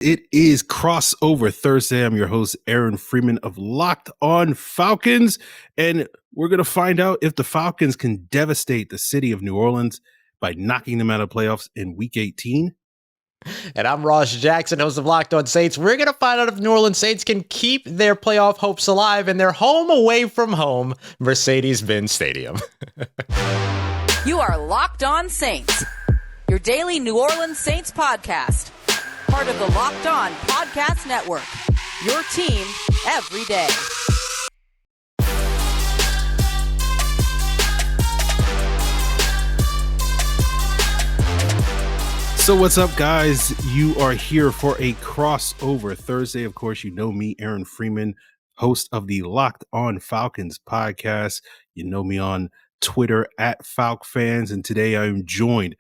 It is Crossover Thursday. I'm your host, Aaron Freeman of Locked On Falcons, and we're going to find out if the Falcons can devastate the city of New Orleans by knocking them out of playoffs in Week 18. And I'm Ross Jackson, host of Locked On Saints. We're going to find out if New Orleans Saints can keep their playoff hopes alive in their home away from home Mercedes-Benz Stadium. You are Locked On Saints, your daily New Orleans Saints podcast. Part of the Locked On Podcast Network, your team every day. So what's up, guys? You are here for a Crossover Thursday. Of course, you know me, Aaron Freeman, host of the Locked On Falcons podcast. You know me on Twitter at FalcFans, and today I'm joined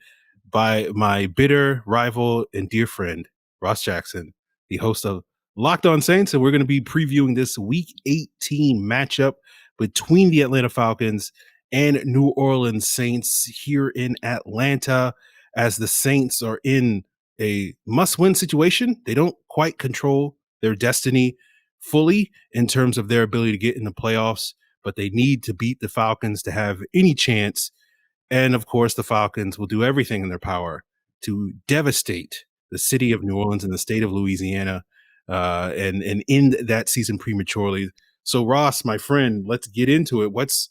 by my bitter rival and dear friend, Ross Jackson, the host of Locked On Saints, and we're going to be previewing this Week 18 matchup between the Atlanta Falcons and New Orleans Saints here in Atlanta, as the Saints are in a must-win situation. They don't quite control their destiny fully in terms of their ability to get in the playoffs, but they need to beat the Falcons to have any chance. And of course, the Falcons will do everything in their power to devastate the city of New Orleans and the state of Louisiana, and end that season prematurely. So, Ross, my friend, let's get into it. What's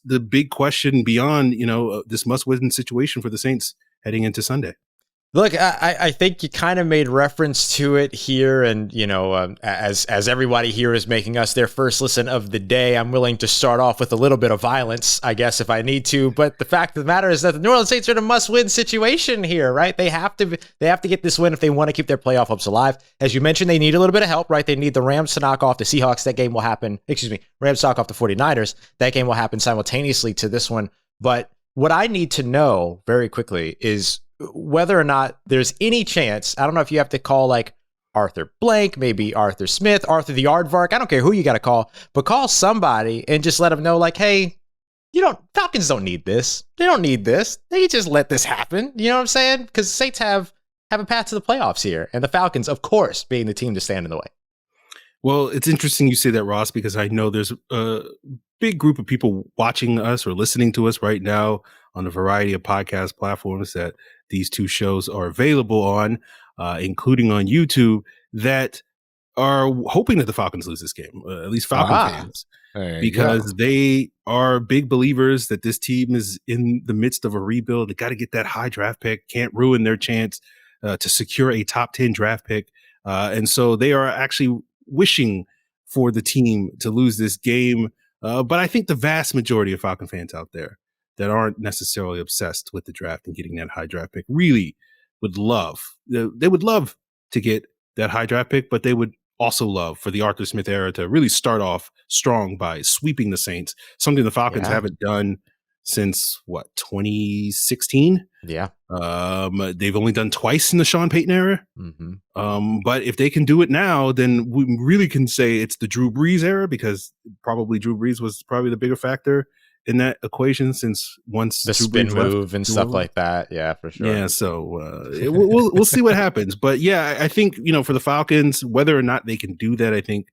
the big question beyond this must-win situation for the Saints heading into Sunday? Look, I think you kind of made reference to it here, and as everybody here is making us their first listen of the day, I'm willing to start off with a little bit of violence, I guess, if I need to. But the fact of the matter is that the New Orleans Saints are in a must-win situation here, right? They have to get this win if they want to keep their playoff hopes alive. As you mentioned, they need a little bit of help, right? They need the Rams to knock off the Seahawks. That game will happen. Rams knock off the 49ers. That game will happen simultaneously to this one. But what I need to know very quickly is whether or not there's any chance. I don't know if you have to call like Arthur Blank, maybe Arthur Smith, Arthur the Aardvark. I don't care who you got to call, but call somebody and just let them know, like, hey, Falcons don't need this. They don't need this. They can just let this happen. You know what I'm saying? Because the Saints have a path to the playoffs here, and the Falcons, of course, being the team to stand in the way. Well, it's interesting you say that, Ross, because I know there's a big group of people watching us or listening to us right now on a variety of podcast platforms that these two shows are available on, including on YouTube, that are hoping that the Falcons lose this game, at least Falcon fans, because they are big believers that this team is in the midst of a rebuild. They got to get that high draft pick, can't ruin their chance to secure a top 10 draft pick. And so they are actually wishing for the team to lose this game. But I think the vast majority of Falcon fans out there that aren't necessarily obsessed with the draft and getting that high draft pick really would love. They would love to get that high draft pick, but they would also love for the Arthur Smith era to really start off strong by sweeping the Saints, something the Falcons haven't done since 2016. Yeah. They've only done twice in the Sean Payton era. Mm-hmm. But if they can do it now, then we really can say it's the Drew Brees era, because probably Drew Brees was probably the bigger factor in that equation, since once the Drew spin Brees move and stuff like that. Yeah, for sure. Yeah. So we'll see what happens. But yeah, I think, for the Falcons, whether or not they can do that, I think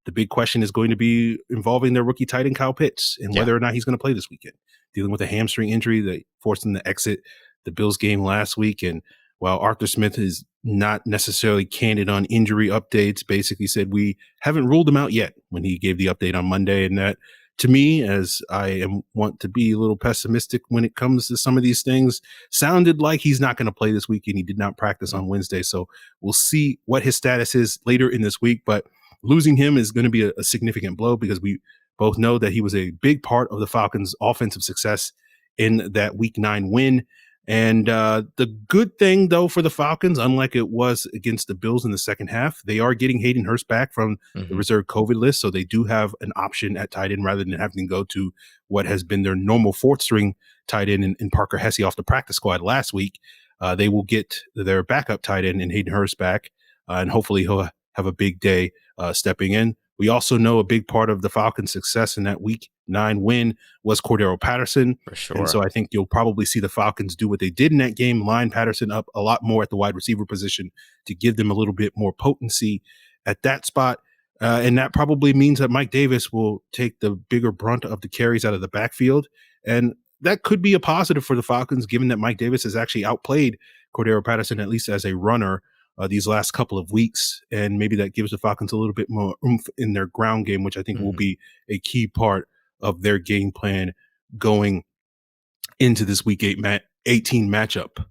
the big question is going to be involving their rookie tight end Kyle Pitts, and whether or not he's going to play this weekend, dealing with a hamstring injury that forced him to exit the Bills game last week. And while Arthur Smith is not necessarily candid on injury updates, basically said we haven't ruled him out yet when he gave the update on Monday. And that, to me, as I want to be a little pessimistic when it comes to some of these things, sounded like he's not going to play this week, and he did not practice on Wednesday. So we'll see what his status is later in this week. But losing him is going to be a significant blow, because we both know that he was a big part of the Falcons' offensive success in that Week 9 win. And the good thing, though, for the Falcons, unlike it was against the Bills in the second half, they are getting Hayden Hurst back from the reserve COVID list. So they do have an option at tight end rather than having to go to what has been their normal fourth string tight end in Parker Hesse off the practice squad last week. They will get their backup tight end in Hayden Hurst back, and hopefully he'll have a big day stepping in. We also know a big part of the Falcons' success in that Week 9 win was Cordero Patterson. For sure. And so I think you'll probably see the Falcons do what they did in that game, line Patterson up a lot more at the wide receiver position to give them a little bit more potency at that spot. And that probably means that Mike Davis will take the bigger brunt of the carries out of the backfield. And that could be a positive for the Falcons, given that Mike Davis has actually outplayed Cordero Patterson, at least as a runner, these last couple of weeks. And maybe that gives the Falcons a little bit more oomph in their ground game, which I think will be a key part of their game plan going into this Week 18 matchup.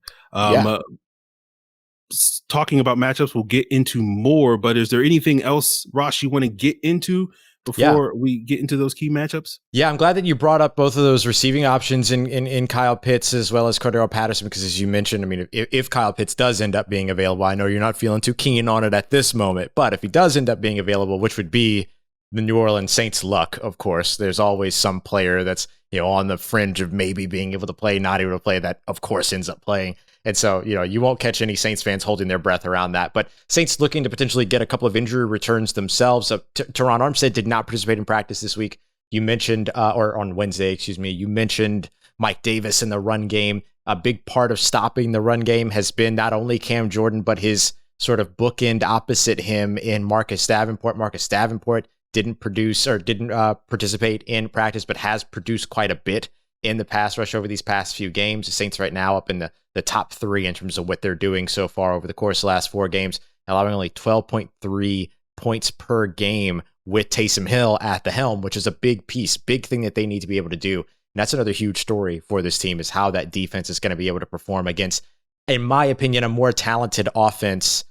Talking about matchups, we'll get into more, but is there anything else, Ross, you want to get into before we get into those key matchups? Yeah, I'm glad that you brought up both of those receiving options in Kyle Pitts as well as Cordero Patterson, because as you mentioned, I mean, if Kyle Pitts does end up being available, I know you're not feeling too keen on it at this moment, but if he does end up being available, which would be the New Orleans Saints' luck, of course, there's always some player that's, on the fringe of maybe being able to play, not able to play, that of course ends up playing. And so, you won't catch any Saints fans holding their breath around that. But Saints looking to potentially get a couple of injury returns themselves. Terron Armstead did not participate in practice this week. You mentioned, or on Wednesday, you mentioned Mike Davis in the run game. A big part of stopping the run game has been not only Cam Jordan, but his sort of bookend opposite him in Marcus Davenport. Marcus Davenport didn't participate in practice, but has produced quite a bit in the pass rush over these past few games. The Saints right now up in the top 3 in terms of what they're doing so far over the course of the last 4 games, allowing only 12.3 points per game with Taysom Hill at the helm, which is a big thing that they need to be able to do. And that's another huge story for this team, is how that defense is going to be able to perform against, in my opinion, a more talented offense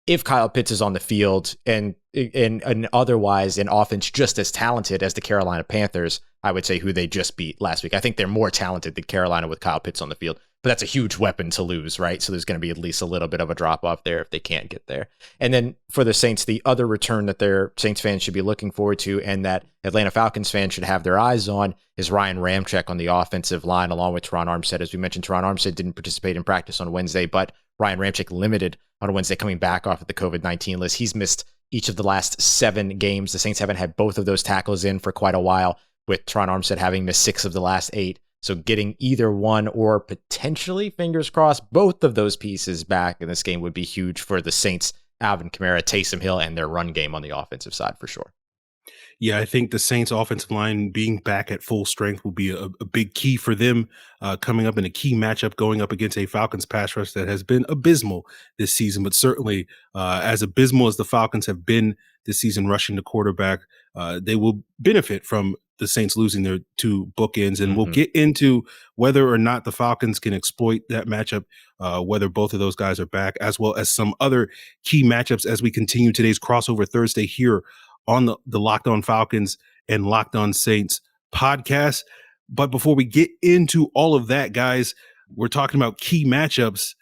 if Kyle Pitts is on the field, and otherwise an offense just as talented as the Carolina Panthers, I would say, who they just beat last week. I think they're more talented than Carolina with Kyle Pitts on the field, but that's a huge weapon to lose, right? So there's going to be at least a little bit of a drop off there if they can't get there. And then for the Saints, the other return that their Saints fans should be looking forward to, and that Atlanta Falcons fans should have their eyes on, is Ryan Ramczyk on the offensive line, along with Terron Armstead. As we mentioned, Terron Armstead didn't participate in practice on Wednesday, but Ryan Ramczyk limited on Wednesday, coming back off of the COVID-19 list. He's missed each of the last 7 games. The Saints haven't had both of those tackles in for quite a while, with Terron Armstead having missed 6 of the last 8. So getting either one, or potentially, fingers crossed, both of those pieces back in this game would be huge for the Saints, Alvin Kamara, Taysom Hill, and their run game on the offensive side for sure. Yeah, I think the Saints offensive line being back at full strength will be a big key for them coming up in a key matchup, going up against a Falcons pass rush that has been abysmal this season, but certainly as abysmal as the Falcons have been this season rushing the quarterback, they will benefit from the Saints losing their 2 bookends. And we'll get into whether or not the Falcons can exploit that matchup, whether both of those guys are back, as well as some other key matchups as we continue today's Crossover Thursday here on the Locked On Falcons and Locked On Saints podcast. But before we get into all of that, guys, we're talking about key matchups.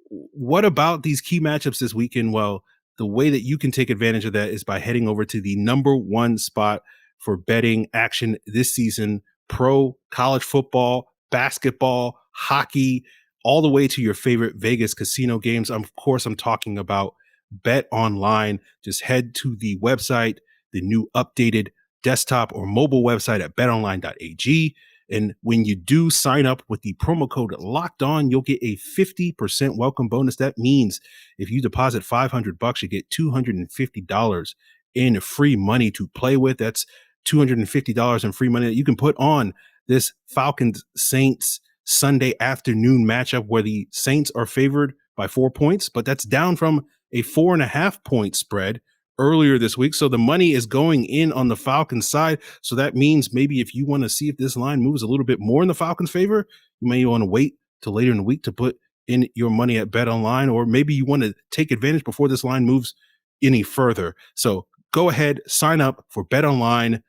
What about these key matchups this weekend? Well, the way that you can take advantage of that is by heading over to the #1 spot for betting action this season: pro, college football, basketball, hockey, all the way to your favorite Vegas casino games. Of course, I'm talking about Bet Online. Just head to the website, the new updated desktop or mobile website at betonline.ag. And when you do sign up with the promo code Locked On, you'll get a 50% welcome bonus. That means if you deposit $500, you get $250 in free money to play with. That's $250 in free money that you can put on this Falcons Saints Sunday afternoon matchup, where the Saints are favored by 4 points, but that's down from a 4.5 point spread earlier this week. So the money is going in on the Falcons side. So that means maybe if you want to see if this line moves a little bit more in the Falcons' favor, you may want to wait till later in the week to put in your money at Bet Online, or maybe you want to take advantage before this line moves any further. So go ahead, sign up for Bet Online,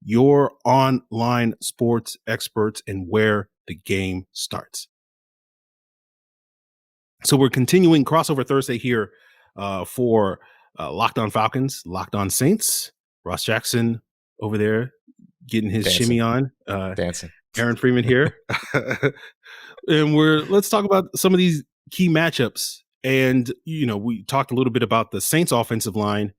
your online sports experts, and where the game starts. So we're continuing Crossover Thursday here for Locked On Falcons, Locked On Saints. Ross Jackson over there getting his shimmy on. Dancing. Aaron Freeman here. And let's talk about some of these key matchups. And, we talked a little bit about the Saints offensive line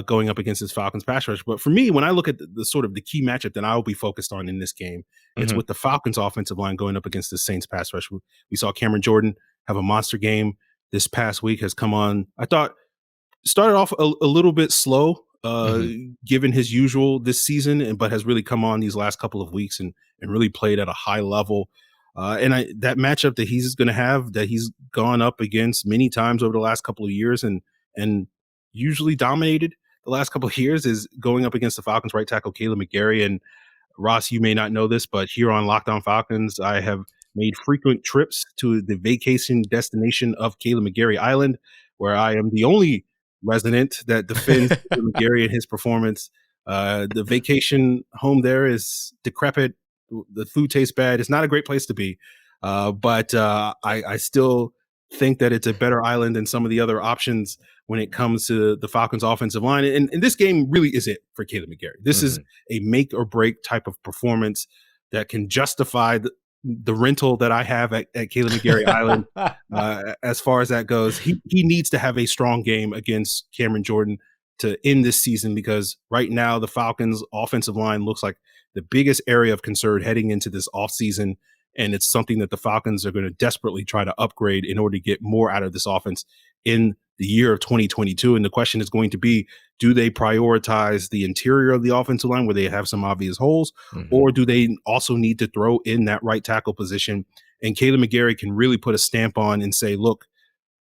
going up against this Falcons pass rush. But for me, when I look at the sort of the key matchup that I'll be focused on in this game, it's with the Falcons offensive line going up against the Saints pass rush. We saw Cameron Jordan have a monster game this past week, has come on. I thought started off a little bit slow, given his usual this season, but has really come on these last couple of weeks and really played at a high level. And that matchup that he's going to have, that he's gone up against many times over the last couple of years and usually dominated the last couple of years, is going up against the Falcons right tackle Kaleb McGary. And Ross, you may not know this, but here on Locked On Falcons, I have made frequent trips to the vacation destination of Kaleb McGary Island, where I am the only resident that defends Kaleb McGary and his performance. The vacation home there is decrepit. The food tastes bad. It's not a great place to be. But I still think that it's a better island than some of the other options when it comes to the Falcons offensive line. And this game really is it for Kaleb McGary. This is a make or break type of performance that can justify the rental that I have at Kaleb McGary Island. As far as that goes, he needs to have a strong game against Cameron Jordan to end this season, because right now the Falcons offensive line looks like the biggest area of concern heading into this offseason. And it's something that the Falcons are going to desperately try to upgrade in order to get more out of this offense in the year of 2022. And the question is going to be, do they prioritize the interior of the offensive line where they have some obvious holes, or do they also need to throw in that right tackle position? And Kaleb McGary can really put a stamp on and say, look,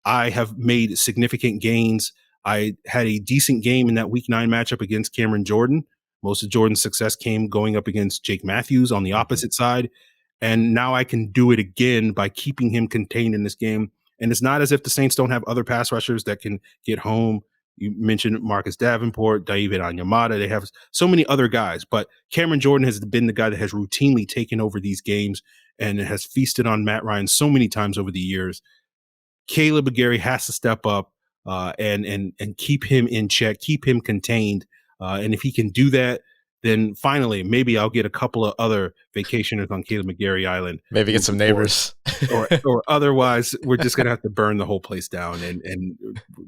I have made significant gains. I had a decent game in that week 9 matchup against Cameron Jordan. Most of Jordan's success came going up against Jake Matthews on the opposite side. And now I can do it again by keeping him contained in this game. And it's not as if the Saints don't have other pass rushers that can get home. You mentioned Marcus Davenport, David Onyemata. They have so many other guys, but Cameron Jordan has been the guy that has routinely taken over these games and has feasted on Matt Ryan so many times over the years. Kaleb McGary has to step up and keep him in check, keep him contained. And if he can do that, then finally, maybe I'll get a couple of other vacationers on Kaleb McGary Island. Maybe get some neighbors. or otherwise, we're just going to have to burn the whole place down. And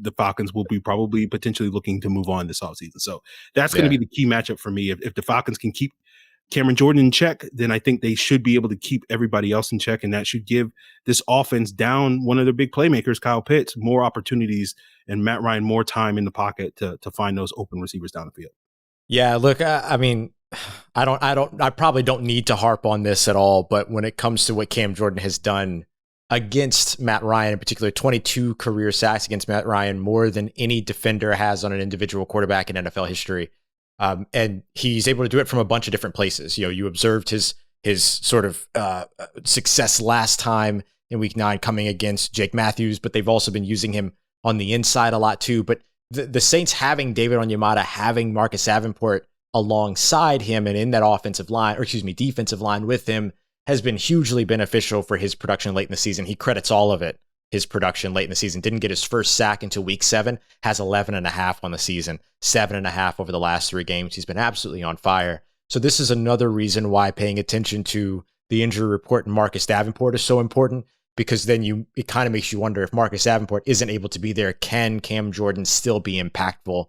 the Falcons will be probably potentially looking to move on this offseason. So that's going to be the key matchup for me. If the Falcons can keep Cameron Jordan in check, then I think they should be able to keep everybody else in check. And that should give this offense down one of their big playmakers, Kyle Pitts, more opportunities and Matt Ryan more time in the pocket to find those open receivers down the field. Yeah, look, I mean, I probably don't need to harp on this at all, but when it comes to what Cam Jordan has done against Matt Ryan, in particular, 22 career sacks against Matt Ryan, more than any defender has on an individual quarterback in NFL history. And he's able to do it from a bunch of different places. You know, you observed his sort of success last time in week 9 coming against Jake Matthews, but they've also been using him on the inside a lot too. But the Saints having David Onyemata, having Marcus Davenport alongside him and in that defensive line with him has been hugely beneficial for his production late in the season. He credits all of it, his production late in the season. Didn't get his first sack until week 7, has 11.5 on the season, 7.5 over the last 3 games. He's been absolutely on fire. So this is another reason why paying attention to the injury report and Marcus Davenport is so important, because then it kind of makes you wonder, if Marcus Davenport isn't able to be there, can Cam Jordan still be impactful?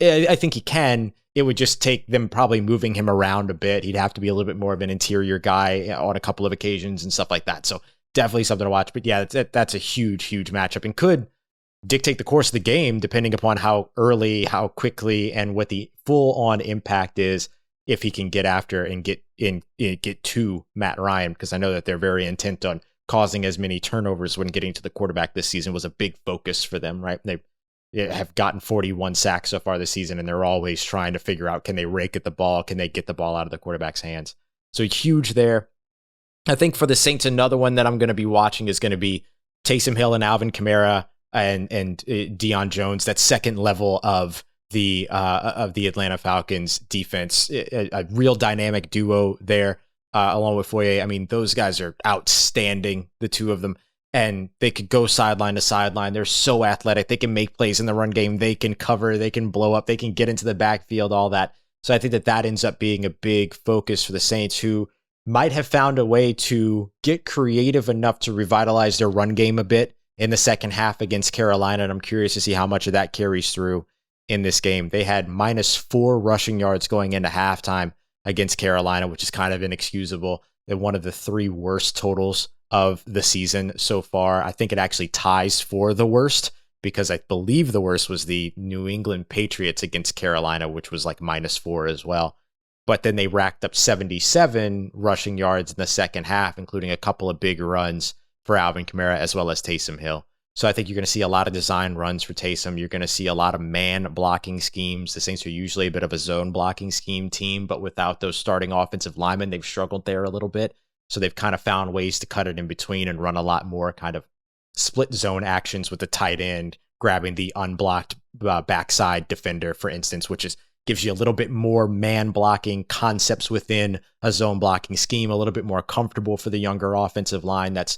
I think he can. It would just take them probably moving him around a bit. He'd have to be a little bit more of an interior guy on a couple of occasions and stuff like that. So definitely something to watch. But yeah, that's a huge, huge matchup and could dictate the course of the game depending upon how early, how quickly, and what the full-on impact is if he can get after and get to Matt Ryan, because I know that they're very intent on causing as many turnovers when getting to the quarterback this season was a big focus for them, right? They have gotten 41 sacks so far this season, and they're always trying to figure out, can they rake at the ball? Can they get the ball out of the quarterback's hands? So huge there. I think for the Saints, another one that I'm going to be watching is going to be Taysom Hill and Alvin Kamara and Deion Jones, that second level of the Atlanta Falcons defense, a real dynamic duo there. Along with Foye. I mean, those guys are outstanding, the two of them, and they could go sideline to sideline. They're so athletic. They can make plays in the run game. They can cover. They can blow up. They can get into the backfield, all that. So I think that ends up being a big focus for the Saints, who might have found a way to get creative enough to revitalize their run game a bit in the second half against Carolina. And I'm curious to see how much of that carries through in this game. They had -4 rushing yards going into halftime against Carolina, which is kind of inexcusable. They're one of the 3 worst totals of the season so far. I think it actually ties for the worst, because I believe the worst was the New England Patriots against Carolina, which was like -4 as well. But then they racked up 77 rushing yards in the second half, including a couple of big runs for Alvin Kamara as well as Taysom Hill. So I think you're going to see a lot of design runs for Taysom. You're going to see a lot of man blocking schemes. The Saints are usually a bit of a zone blocking scheme team, but without those starting offensive linemen, they've struggled there a little bit. So they've kind of found ways to cut it in between and run a lot more kind of split zone actions with the tight end grabbing the unblocked backside defender, for instance, which gives you a little bit more man blocking concepts within a zone blocking scheme, a little bit more comfortable for the younger offensive line. That's,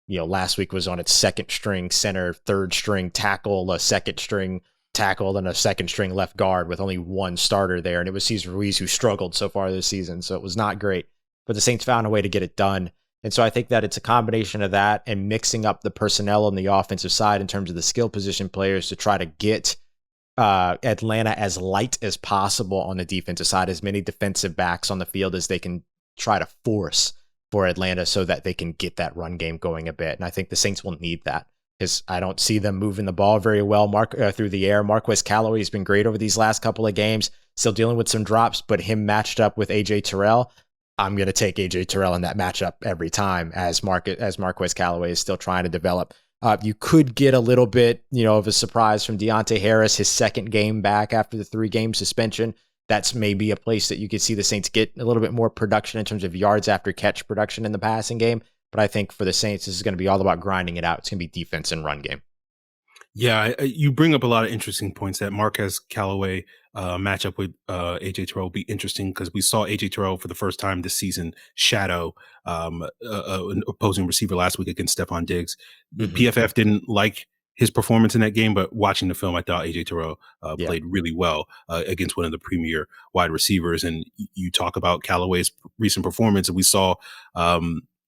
last week was on its second string center, third string tackle, a second string tackle, and a second string left guard with only one starter there. And it was Cesar Ruiz who struggled so far this season. So it was not great, but the Saints found a way to get it done. And so I think that it's a combination of that and mixing up the personnel on the offensive side in terms of the skill position players to try to get Atlanta as light as possible on the defensive side, as many defensive backs on the field as they can try to force for Atlanta so that they can get that run game going a bit. And I think the Saints will need that, because I don't see them moving the ball very well through the air. Marquez Callaway has been great over these last couple of games, still dealing with some drops, but him matched up with A.J. Terrell, I'm going to take A.J. Terrell in that matchup every time, as Marquez Callaway is still trying to develop. You could get a little bit, of a surprise from Deontay Harris, his second game back after the 3-game suspension. That's maybe a place that you could see the Saints get a little bit more production in terms of yards after catch production in the passing game. But I think for the Saints, this is going to be all about grinding it out. It's going to be defense and run game. Yeah, you bring up a lot of interesting points. That Marquez Callaway matchup with A.J. Terrell will be interesting, because we saw A.J. Terrell for the first time this season shadow an opposing receiver last week against Stephon Diggs. The PFF didn't like his performance in that game, but watching the film, I thought A.J. Terrell played really well against one of the premier wide receivers. And you talk about Callaway's recent performance, and we saw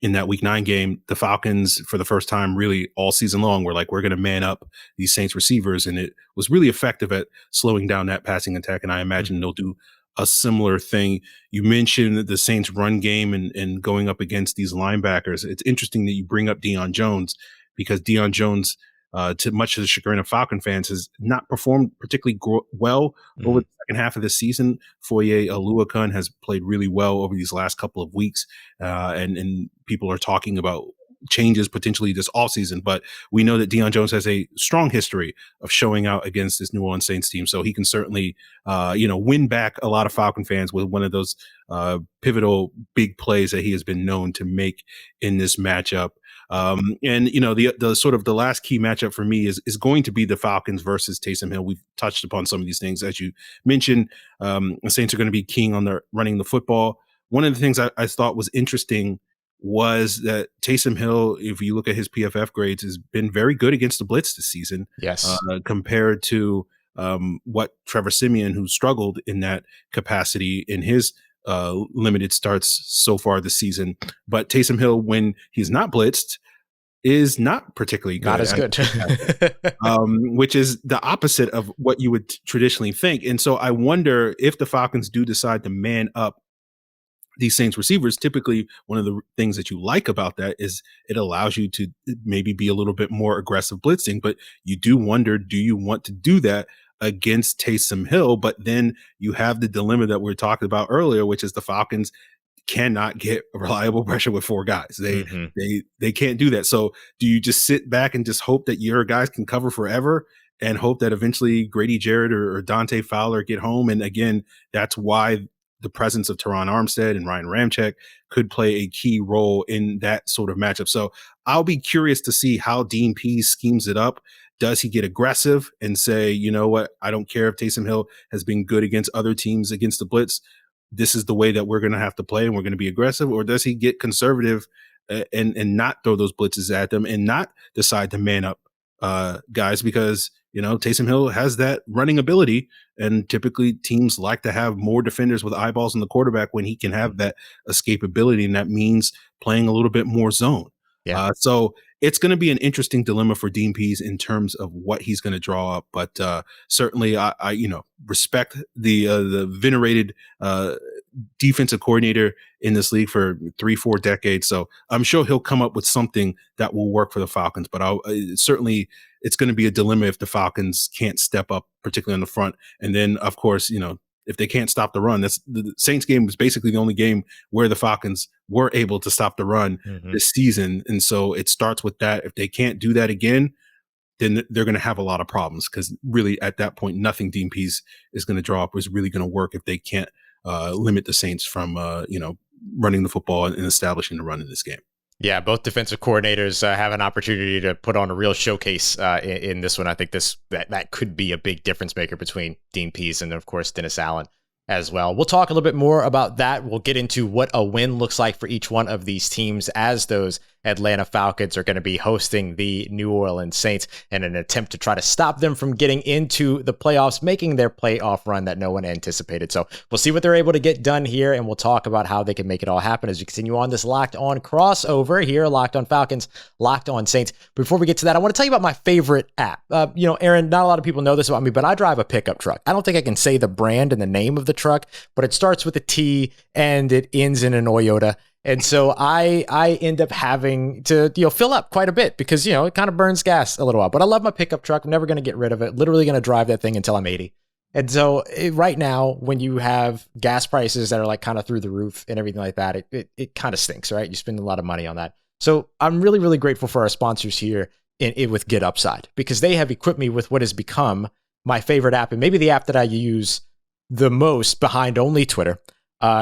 in that Week 9 game, the Falcons, for the first time really all season long, were like, we're going to man up these Saints receivers. And it was really effective at slowing down that passing attack. And I imagine they'll do a similar thing. You mentioned the Saints run game and going up against these linebackers. It's interesting that you bring up Deion Jones, because Deion Jones, to much of the chagrin of Falcon fans, has not performed particularly well over the second half of the season. Foye Oluokun has played really well over these last couple of weeks, and people are talking about changes potentially this offseason. But we know that Deion Jones has a strong history of showing out against this New Orleans Saints team, so he can certainly win back a lot of Falcon fans with one of those pivotal big plays that he has been known to make in this matchup. The sort of the last key matchup for me is going to be the Falcons versus Taysom Hill. We've touched upon some of these things, as you mentioned. The Saints are going to be keen on running the football. One of the things I thought was interesting was that Taysom Hill, if you look at his PFF grades, has been very good against the blitz this season. Yes, compared to what Trevor Siemian, who struggled in that capacity in his limited starts so far this season. But Taysom Hill, when he's not blitzed, is not particularly good. Not as good. Which is the opposite of what you would traditionally think. And so I wonder if the Falcons do decide to man up these Saints receivers. Typically, one of the things that you like about that is it allows you to maybe be a little bit more aggressive blitzing. But you do wonder, do you want to do that against Taysom Hill? But then you have the dilemma that we were talking about earlier, which is the Falcons cannot get reliable pressure with 4 guys. They can't do that. So do you just sit back and just hope that your guys can cover forever and hope that eventually Grady Jarrett or Dante Fowler get home? And again, that's why the presence of Terron Armstead and Ryan Ramczyk could play a key role in that sort of matchup. So I'll be curious to see how Dean Pease schemes it up. Does he get aggressive and say, you know what, I don't care if Taysom Hill has been good against other teams against the blitz, this is the way that we're going to have to play and we're going to be aggressive? Or does he get conservative and not throw those blitzes at them and not decide to man up guys? Because, Taysom Hill has that running ability, and typically teams like to have more defenders with eyeballs on the quarterback when he can have that escapability, and that means playing a little bit more zone. Yeah. So it's going to be an interesting dilemma for Dean Pease in terms of what he's going to draw up. But certainly, I respect the venerated defensive coordinator in this league for 3-4 decades. So I'm sure he'll come up with something that will work for the Falcons. But certainly, it's going to be a dilemma if the Falcons can't step up, particularly on the front. And then, of course, if they can't stop the run, that's the Saints game was basically the only game where the Falcons were able to stop the run this season. And so it starts with that. If they can't do that again, then they're going to have a lot of problems, because really at that point, nothing Dean Pease is going to draw up is really going to work if they can't limit the Saints from, running the football and establishing the run in this game. Yeah, both defensive coordinators have an opportunity to put on a real showcase in this one. I think that could be a big difference maker between Dean Pease and, of course, Dennis Allen as well. We'll talk a little bit more about that. We'll get into what a win looks like for each one of these teams, as those Atlanta Falcons are going to be hosting the New Orleans Saints in an attempt to try to stop them from getting into the playoffs, making their playoff run that no one anticipated. So we'll see what they're able to get done here, and we'll talk about how they can make it all happen as we continue on this Locked On crossover here, Locked On Falcons, Locked On Saints. Before we get to that, I want to tell you about my favorite app. Aaron, not a lot of people know this about me, but I drive a pickup truck. I don't think I can say the brand and the name of the truck, but it starts with a T and it ends in an Toyota. And so I end up having to, fill up quite a bit because, it kind of burns gas a little while. But I love my pickup truck. I'm never going to get rid of it. Literally going to drive that thing until I'm 80. And so right now, when you have gas prices that are like kind of through the roof and everything like that, it kind of stinks, right? You spend a lot of money on that. So I'm really, really grateful for our sponsors here with Get Upside, because they have equipped me with what has become my favorite app, and maybe the app that I use the most behind only Twitter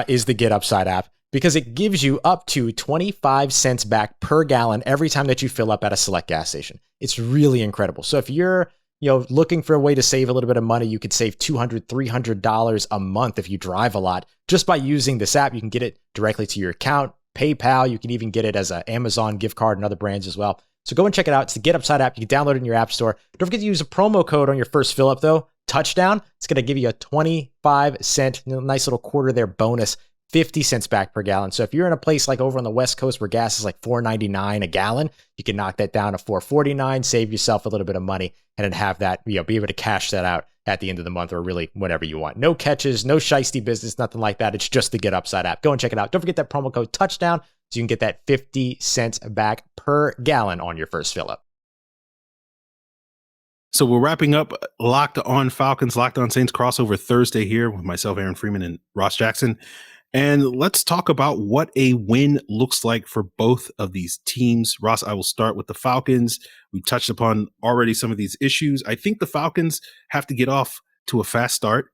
is the Get Upside app, because it gives you up to 25 cents back per gallon every time that you fill up at a select gas station. It's really incredible. So if you're looking for a way to save a little bit of money, you could save $200, $300 a month if you drive a lot just by using this app. You can get it directly to your account, PayPal. You can even get it as an Amazon gift card and other brands as well. So go and check it out. It's the Get Upside app. You can download it in your app store. Don't forget to use a promo code on your first fill up though, Touchdown. It's going to give you a 25-cent, nice little quarter there bonus, 50 cents back per gallon. So if you're in a place like over on the West Coast where gas is like $4.99 a gallon, you can knock that down to $4.49, save yourself a little bit of money, and then have that, be able to cash that out at the end of the month, or really whenever you want. No catches, no shiesty business, nothing like that. It's just the Get Upside app. Go and check it out. Don't forget that promo code Touchdown so you can get that 50 cents back per gallon on your first fill up. So we're wrapping up Locked On Falcons, Locked On Saints crossover Thursday here with myself, Aaron Freeman, and Ross Jackson. And let's talk about what a win looks like for both of these teams. Ross, I will start with the Falcons. We touched upon already some of these issues. I think the Falcons have to get off to a fast start.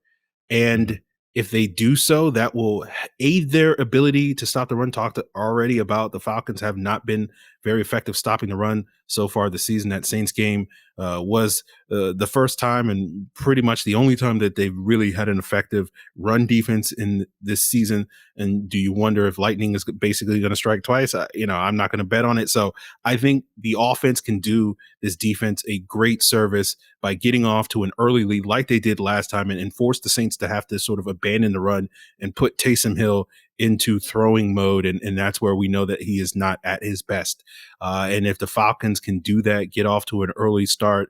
And if they do so, that will aid their ability to stop the run. Talked already about the Falcons have not been very effective stopping the run so far this season. That Saints game was the first time and pretty much the only time that they've really had an effective run defense in this season. And do you wonder if lightning is basically going to strike twice? I'm not going to bet on it. So I think the offense can do this defense a great service by getting off to an early lead like they did last time and force the Saints to have to sort of abandon the run and put Taysom Hill into throwing mode. And that's where we know that he is not at his best. And if the Falcons can do that, get off to an early start,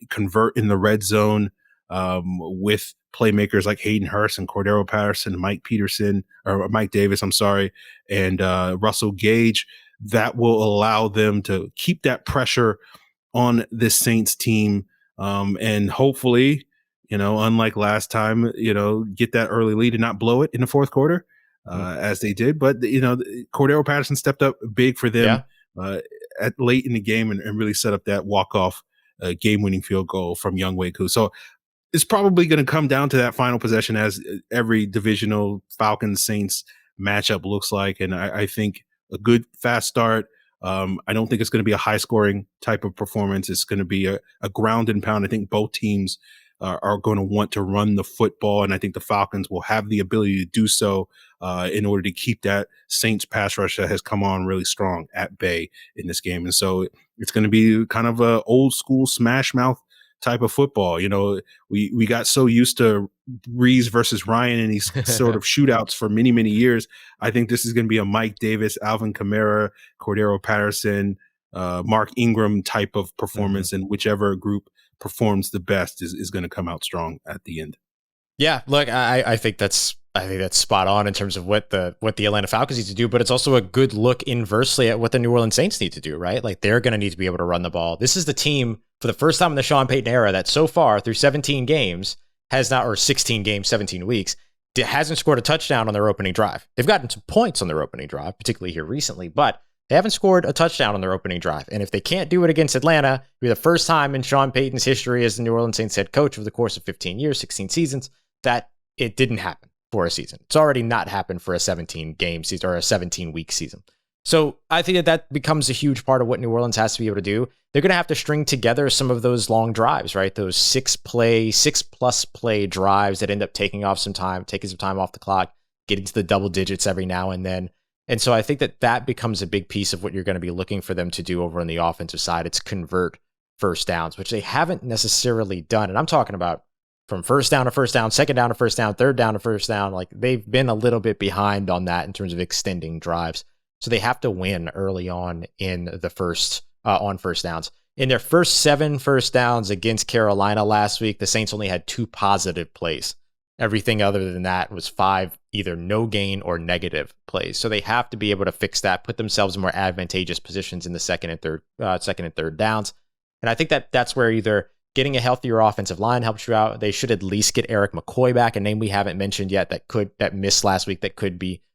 convert in the red zone with playmakers like Hayden Hurst and Cordero Patterson, Mike Davis, and Russell Gage, that will allow them to keep that pressure on this Saints team. And hopefully, unlike last time, get that early lead and not blow it in the fourth quarter as they did. But, Cordero Patterson stepped up big for them at late in the game and really set up that walk-off game-winning field goal from Younghoe Koo. So it's probably going to come down to that final possession, as every divisional Falcons-Saints matchup looks like. And I think a good fast start. I don't think it's going to be a high-scoring type of performance. It's going to be a ground and pound. I think both teams are going to want to run the football, and I think the Falcons will have the ability to do so in order to keep that Saints pass rush that has come on really strong at bay in this game. And so it's going to be kind of a old school smash mouth type of football. We got so used to Breeze versus Ryan and these sort of shootouts for many, many years. I think this is going to be a Mike Davis, Alvin Kamara, Cordero Patterson, Mark Ingram type of performance, and whichever group performs the best is going to come out strong at the end. Yeah, look, I think that's spot on in terms of what the Atlanta Falcons need to do, but it's also a good look inversely at what the New Orleans Saints need to do, right? Like they're going to need to be able to run the ball. This is the team for the first time in the Sean Payton era that so far through 17 games has not, or 16 games, 17 weeks, hasn't scored a touchdown on their opening drive. They've gotten some points on their opening drive, particularly here recently, but they haven't scored a touchdown on their opening drive. And if they can't do it against Atlanta, it'll be the first time in Sean Payton's history as the New Orleans Saints head coach over the course of 15 years, 16 seasons, that it didn't happen for a season. It's already not happened for a 17-game season or a 17-week season. So I think that becomes a huge part of what New Orleans has to be able to do. They're going to have to string together some of those long drives, right? Those 6+ play drives that end up taking some time off the clock, getting to the double digits every now and then. And so I think that becomes a big piece of what you're going to be looking for them to do over on the offensive side. It's convert first downs, which they haven't necessarily done. And I'm talking about from first down to first down, second down to first down, third down to first down. Like they've been a little bit behind on that in terms of extending drives. So they have to win early on in the on first downs. In their first 7 first downs against Carolina last week, the Saints only had 2 positive plays. Everything other than that was 5 either no gain or negative plays. So they have to be able to fix that, put themselves in more advantageous positions in the second and third downs. And I think that's where either getting a healthier offensive line helps you out. They should at least get Eric McCoy back, a name we haven't mentioned yet that missed last week that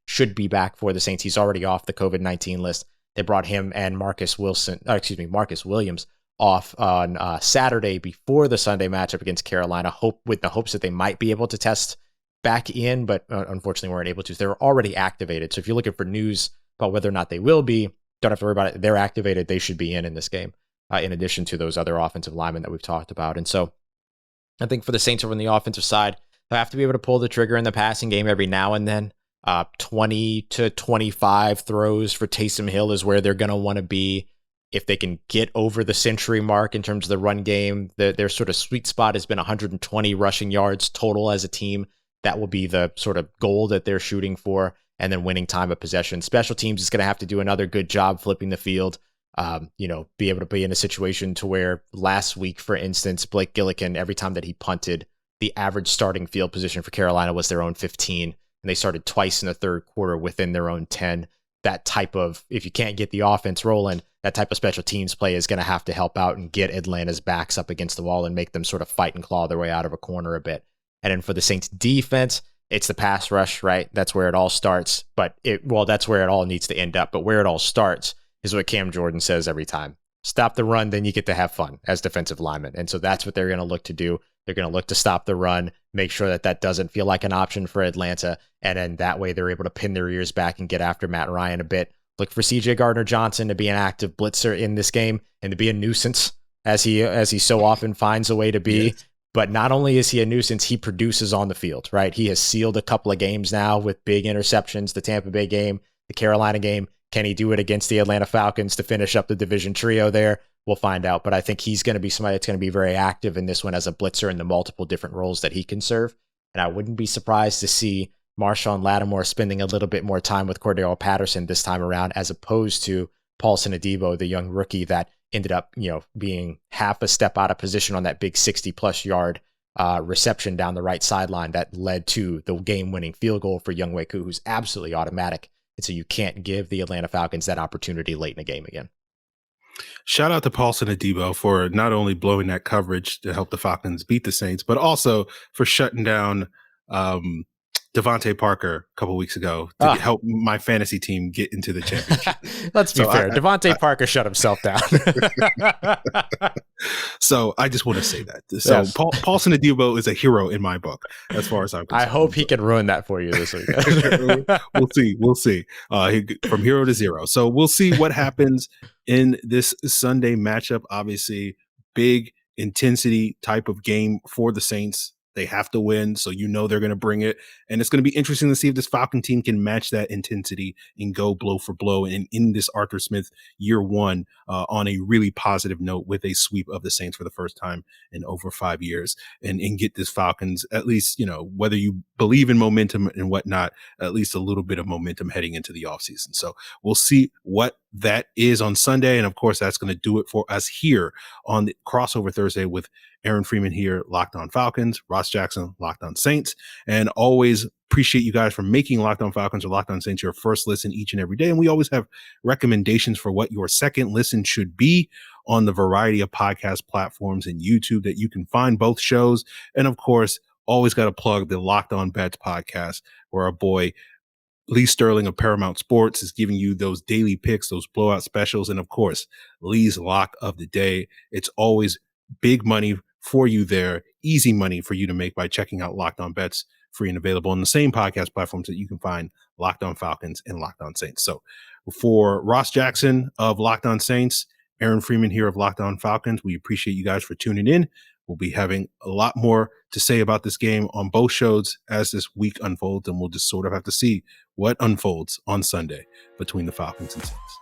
should be back for the Saints. He's already off the COVID-19 list. They brought him and Marcus Williams off on Saturday before the Sunday matchup against Carolina, with the hopes that they might be able to test back in, but unfortunately weren't able to. So they were already activated. So if you're looking for news about whether or not they will be, don't have to worry about it. They're activated. They should be in this game, in addition to those other offensive linemen that we've talked about. And so I think for the Saints over on the offensive side, they'll have to be able to pull the trigger in the passing game every now and then. 20 to 25 throws for Taysom Hill is where they're going to want to be. If they can get over the century mark in terms of the run game, their sort of sweet spot has been 120 rushing yards total as a team. That will be the sort of goal that they're shooting for, and then winning time of possession. Special teams is going to have to do another good job flipping the field. Be able to be in a situation to where last week, for instance, Blake Gillikin, every time that he punted, the average starting field position for Carolina was their own 15, and they started twice in the third quarter within their own 10. That type of, if you can't get the offense rolling, that type of special teams play is going to have to help out and get Atlanta's backs up against the wall and make them sort of fight and claw their way out of a corner a bit. And then for the Saints defense, it's the pass rush, right? That's where it all starts. That's where it all needs to end up. But where it all starts is what Cam Jordan says every time. Stop the run, then you get to have fun as defensive linemen. And so that's what they're going to look to do. They're going to look to stop the run, make sure that doesn't feel like an option for Atlanta. And then that way they're able to pin their ears back and get after Matt Ryan a bit. Look for CJ Gardner-Johnson to be an active blitzer in this game and to be a nuisance as he so often finds a way to be. Yes. But not only is he a nuisance, he produces on the field, right? He has sealed a couple of games now with big interceptions, the Tampa Bay game, the Carolina game. Can he do it against the Atlanta Falcons to finish up the division trio there? We'll find out. But I think he's going to be somebody that's going to be very active in this one as a blitzer in the multiple different roles that he can serve. And I wouldn't be surprised to see Marshawn Lattimore spending a little bit more time with Cordero Patterson this time around, as opposed to Paulson Adebo, the young rookie that ended up, being half a step out of position on that big 60+ yard reception down the right sideline that led to the game-winning field goal for Younghoe Koo, who's absolutely automatic. And so you can't give the Atlanta Falcons that opportunity late in the game again. Shout out to Paulson Adebo for not only blowing that coverage to help the Falcons beat the Saints, but also for shutting down Devontae Parker a couple weeks ago to help my fantasy team get into the championship. Let's be fair. Devontae Parker shut himself down. So I just want to say that. So yes. Paulson Adebo is a hero in my book, as far as I'm concerned. I hope he can ruin that for you this week. We'll see. From hero to zero. So we'll see what happens in this Sunday matchup. Obviously, big intensity type of game for the Saints. They have to win, so they're going to bring it. And it's going to be interesting to see if this Falcon team can match that intensity and go blow for blow and in this Arthur Smith year one on a really positive note with a sweep of the Saints for the first time in over 5 years and get this Falcons, at least, whether you believe in momentum and whatnot, at least a little bit of momentum heading into the offseason. So we'll see what that is on Sunday. And of course, that's going to do it for us here on the Crossover Thursday with Aaron Freeman here, Locked On Falcons, Ross Jackson, Locked On Saints, and always appreciate you guys for making Locked On Falcons or Locked On Saints your first listen each and every day. And we always have recommendations for what your second listen should be on the variety of podcast platforms and YouTube that you can find both shows. And of course, always got to plug the Locked On Bets podcast, where our boy Lee Sterling of Paramount Sports is giving you those daily picks, those blowout specials, and of course, Lee's lock of the day. It's always big money for you there, easy money for you to make by checking out Locked On Bets, free and available on the same podcast platforms that you can find Locked On Falcons and Locked On Saints. So for Ross Jackson of Locked On Saints, Aaron Freeman here of Locked On Falcons, we appreciate you guys for tuning in. We'll be having a lot more to say about this game on both shows as this week unfolds, and we'll just sort of have to see what unfolds on Sunday between the Falcons and Saints.